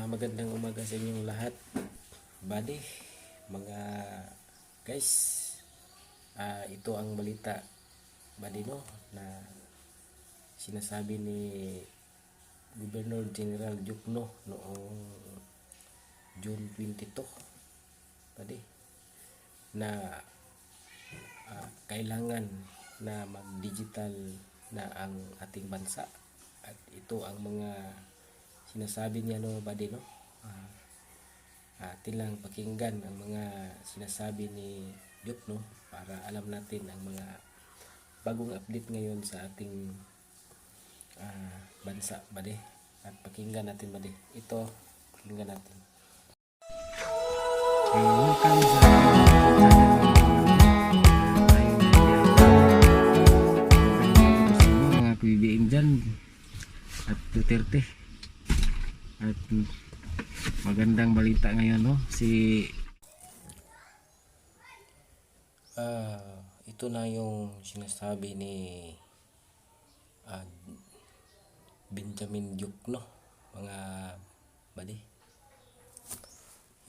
Magandang umaga sa inyong lahat. Bali, mga guys, ito ang balita bali no na sinasabi ni Governor General Diokno noong June 22 bali na kailangan na mag-digital na ang ating bansa, at ito ang mga sinasabi niya no bali no. Atin lang pakinggan ang mga sinasabi ni Diokno para alam natin ang mga bagong update ngayon sa ating bansa bali, at pakinggan natin bali. Ito, pakinggan natin. Welcome sa mga PBM dyan at Duterte. At magandang balita ngayon no, ito na yung sinasabi ni Benjamin Diokno, mga bali.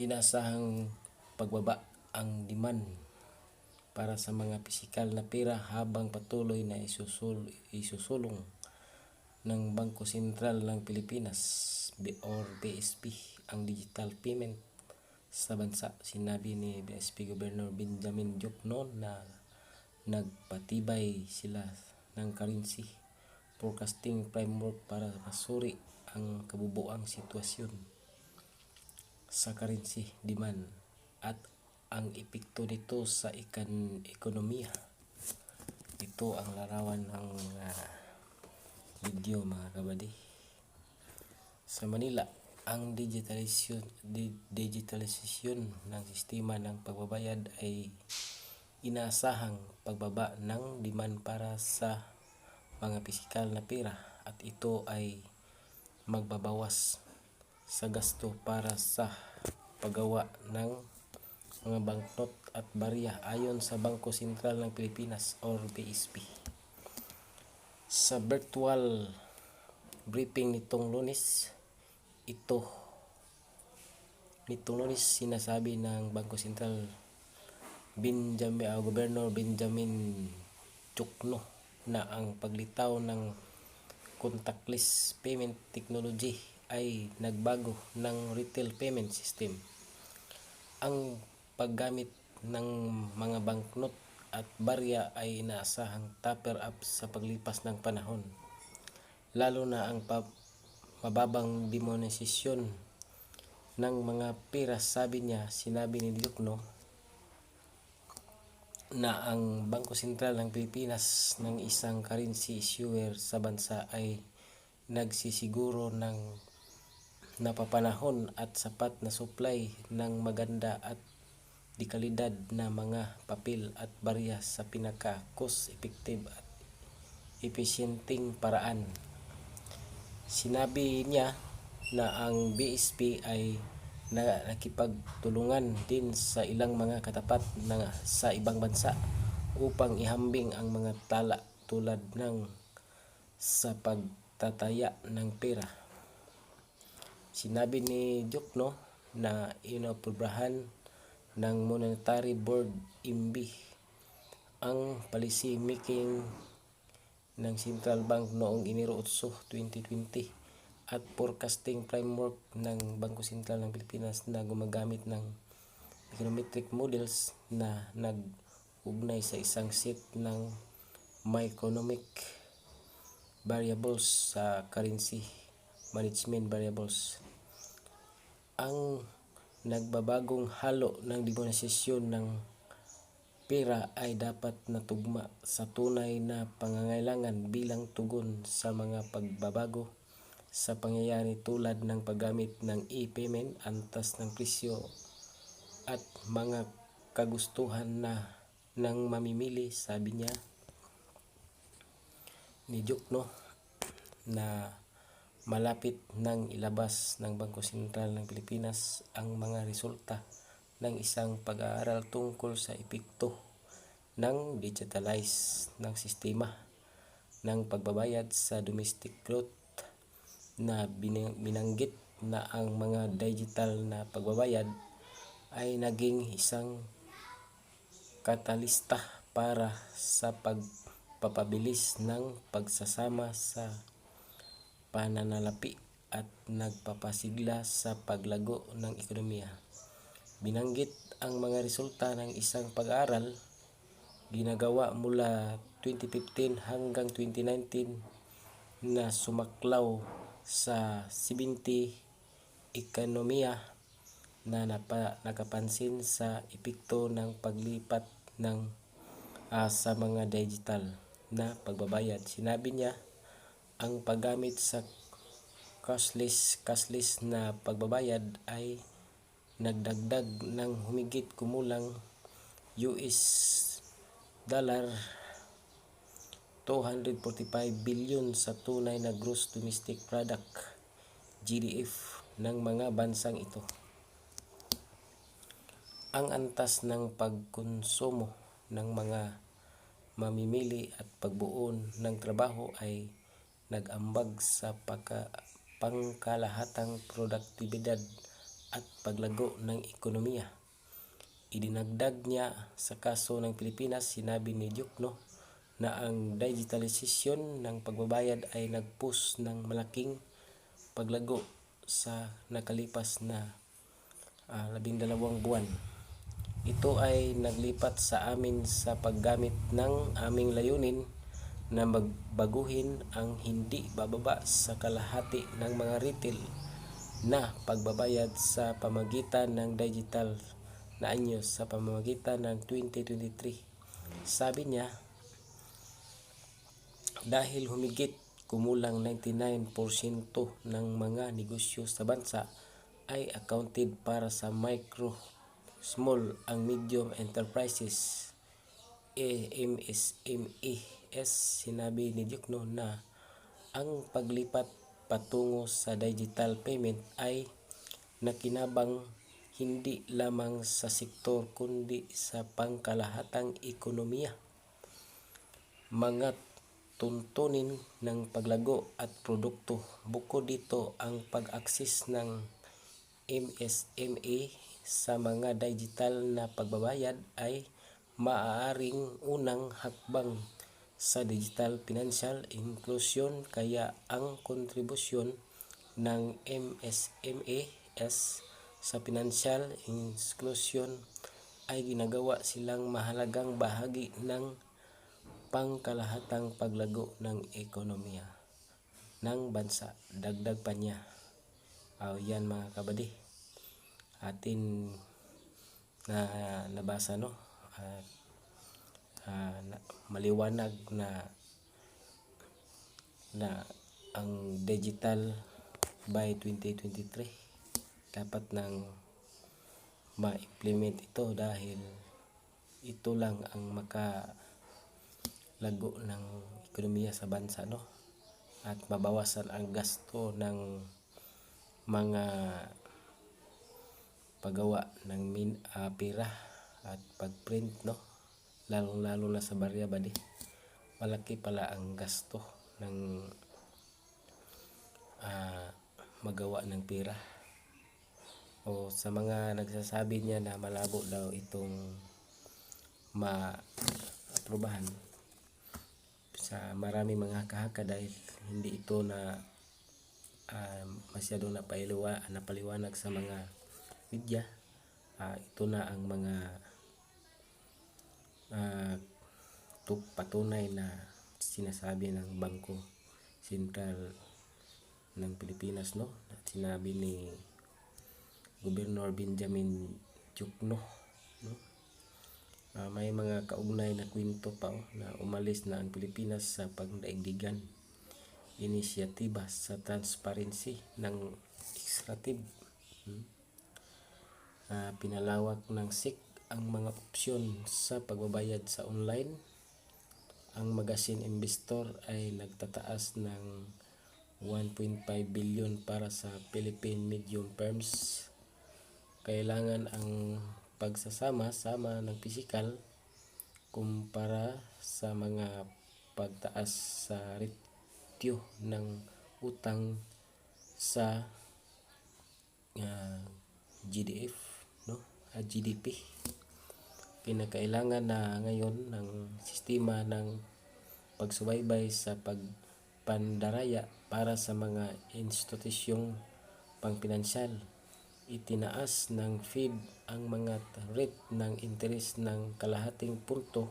Inasahang pagbaba ang demand para sa mga pisikal na pera habang patuloy na isusulong ng Bangko Sentral ng Pilipinas or BSP ang digital payment sa bansa. Sinabi ni BSP Governor Benjamin Diokno na nagpatibay sila ng currency forecasting framework para masuri ang kabubuang sitwasyon sa currency demand at ang epekto nito sa ekonomiya. Ito ang larawan ng video, mga kabady. Sa Manila, ang digitalisasyon ng sistema ng pagbabayad ay inaasahang pagbaba ng demand para sa mga pisikal na pera, at ito ay magbabawas sa gasto para sa paggawa ng mga banknot at barya ayon sa Bangko Sentral ng Pilipinas or BSP. Sa virtual briefing nitong Lunes, sinasabi ng Bangko Sentral Governor Benjamin Diokno na ang paglitaw ng contactless payment technology ay nagbago ng retail payment system. Ang paggamit ng mga banknot at barya ay inaasahang taper up sa paglipas ng panahon, lalo na ang mababang demonisasyon ng mga pera. Sinabi ni Diokno na ang Bangko Sentral ng Pilipinas ng isang currency issuer sa bansa ay nagsisiguro ng napapanahon at sapat na supply ng maganda at dekalidad na mga papel at barya sa pinaka cost effective at epesyenteng paraan. Sinabi niya na ang BSP ay nakipagtulungan din sa ilang mga katapat sa ibang bansa upang ihambing ang mga tala tulad ng sa pagtataya ng pera. Sinabi ni Diokno na inoprobrahan ng Monetary Board MB ang policy making ng Central Bank noong Enero 8, 2020 at forecasting framework ng Bangko Sentral ng Pilipinas na gumagamit ng econometric models na nag-ugnay sa isang set ng macroeconomic variables sa currency management variables. Ang nagbabagong halo ng demonisasyon ng pera ay dapat natugma sa tunay na pangangailangan bilang tugon sa mga pagbabago sa pangyayari tulad ng paggamit ng e-payment, antas ng presyo at mga kagustuhan ng mamimili. Sabi niya ni Diokno na malapit nang ilabas ng Bangko Sentral ng Pilipinas ang mga resulta ng isang pag-aaral tungkol sa epekto ng digitalize ng sistema ng pagbabayad sa domestic growth na binanggit na ang mga digital na pagbabayad ay naging isang katalista para sa pagpapabilis ng pagsasama sa pananalapi at nagpapasigla sa paglago ng ekonomiya. Binanggit ang mga resulta ng isang pag-aaral ginagawa mula 2015 hanggang 2019 na sumaklaw sa 70 ekonomiya na nakapansin sa epekto ng paglipat sa mga digital na pagbabayad. Sinabi niya ang paggamit sa cashless na pagbabayad ay nagdagdag ng humigit kumulang US dollar 245 bilyon sa tunay na gross domestic product GDP ng mga bansang ito. Ang antas ng pagkonsumo ng mga mamimili at pagbuo ng trabaho ay nag-ambag sa pangkalahatang produktibidad at paglago ng ekonomiya. Idinagdag niya sa kaso ng Pilipinas, sinabi ni Diokno na ang digitalisasyon ng pagbabayad ay nag-push ng malaking paglago sa nakalipas na 12 buwan. Ito ay naglipat sa amin sa paggamit ng aming layunin na baguhin ang hindi bababa sa kalahati ng mga retail na pagbabayad sa pamamagitan ng digital na anyo sa pamamagitan ng 2023. Sabi niya, dahil humigit kumulang 99% ng mga negosyo sa bansa ay accounted para sa micro, small and medium enterprises MSMEs, sinabi ni Diokno na ang paglipat patungo sa digital payment ay nakinabang hindi lamang sa sektor kundi sa pangkalahatang ekonomiya. Mga tuntunin ng paglago at produkto. Bukod dito, ang pag-akses ng MSME sa mga digital na pagbabayad ay maaaring unang hakbang sa digital financial inclusion, kaya ang kontribusyon ng MSMEs sa financial inclusion ay ginagawa silang mahalagang bahagi ng pangkalahatang paglago ng ekonomiya ng bansa. Dagdag pa niya. Yan mga kabady, atin na nabasa maliwanag na ang digital by 2023 dapat nang ma-implement ito dahil ito lang ang makalago ng ekonomiya sa bansa, at mabawasan ang gasto ng mga paggawa ng pera at pagprint, lalong-lalo na sa barya badi. Malaki pala ang gasto ng magawa ng pera. O sa mga nagsasabi niya na malabo daw itong ma-aprobahan, sa marami mga kahaka dahil hindi ito na masyadong napaliwanag sa mga media. Ito na ang mga patunay na sinasabi ng Bangko Sentral ng Pilipinas, sinabi ni Gobernador Benjamin Diokno, may mga kaugnay na kwento pa na umalis na ang Pilipinas sa pagdaigdigan inisyatiba sa transparency ng executive. Pinalawak ng SEC ang mga opsyon sa pagbabayad sa online. Ang Magazine Investor ay nagtataas ng 1.5 billion para sa Philippine medium firms. Kailangan ang pagsasama-sama ng pisikal kumpara sa mga pagtaas sa ratio ng utang sa GDF, no? GDP. Kinakailangan na ngayon ng sistema ng pagsubaybay sa pagpandaraya para sa mga institusyong pangpinansyal. Itinaas ng Fed ang mga rate ng interes ng kalahating punto,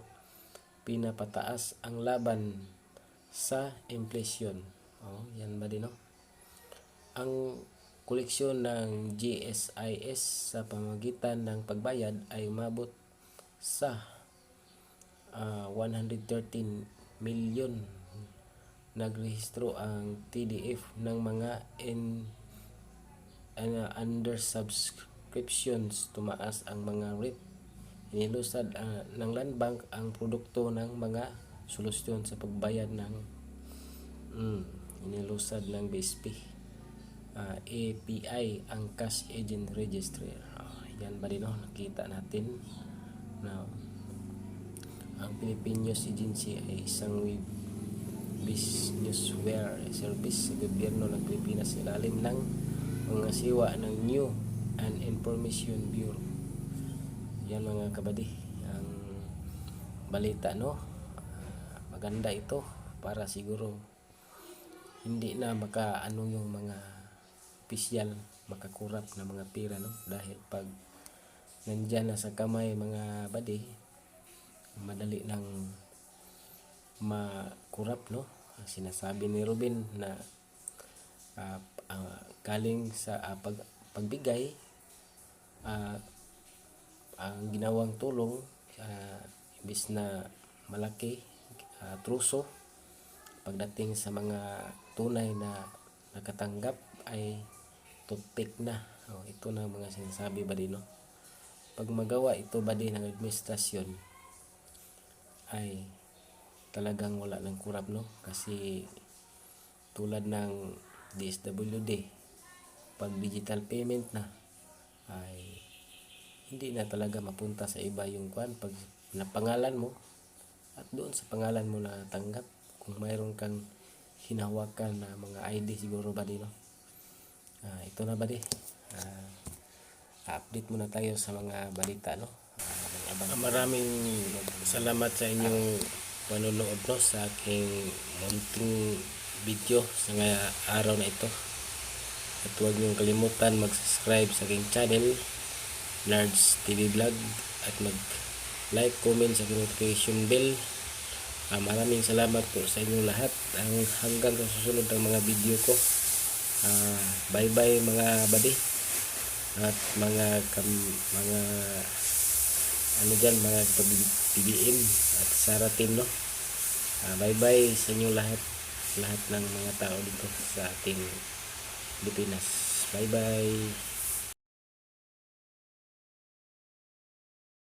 pinapataas ang laban sa inflation. Yan ba din, no? Ang koleksyon ng GSIS sa pamamagitan ng pagbayad ay umabot sa 113 milyon. Nagrehistro ang TDF ng mga under subscriptions. Tumaas ang mga rate. Inilusad ng Land Bank ang produkto ng mga solusyon sa pagbayad ng inilusad ng BSP. API ang Cash Agent Registry. Yan ba din, no? Nakita natin na ang Philippine News Agency ay isang web newsware service sa gobyerno ng Pilipinas ilalim ng mga siwa ng New and Information Bureau. Yan mga kabady, ang balita, no? Maganda ito para siguro hindi na makaano yung mga opisyal makakurap na mga pira, no? Dahil pag nandyan na sa kamay mga badi, madali nang makurap, no? Sinasabi ni Ruben na galing sa pagbigay, ang ginawang tulong, imbis na malaki, truso, pagdating sa mga tunay na nakatanggap ay toothpick na. Ito na mga sinasabi ba din, no? Pag magawa ito ba din ng administrasyon ay talagang wala ng kurap, no? Kasi tulad ng DSWD, pag digital payment na ay hindi na talaga mapunta sa iba yung pag napangalan mo at doon sa pangalan mo na tanggap. Kung mayroon kang hinahawakan na mga ID siguro ba din, no? Ito na ba di? Update muna tayo sa mga balita, no? Maraming salamat sa inyong panonood, no, sa aking munting video sa araw na ito. At huwag niyong kalimutan mag-subscribe sa aking channel, Lards TV Vlog, at mag-like, comment sa aking notification bell. Maraming salamat po sa inyong lahat. Hanggang sa susunod ng mga video ko. Bye bye mga badi at mga ano dyan, mga PBM at Sara team, no? Bye bye sa inyo lahat ng mga tao dito sa ating Pilipinas. Bye bye.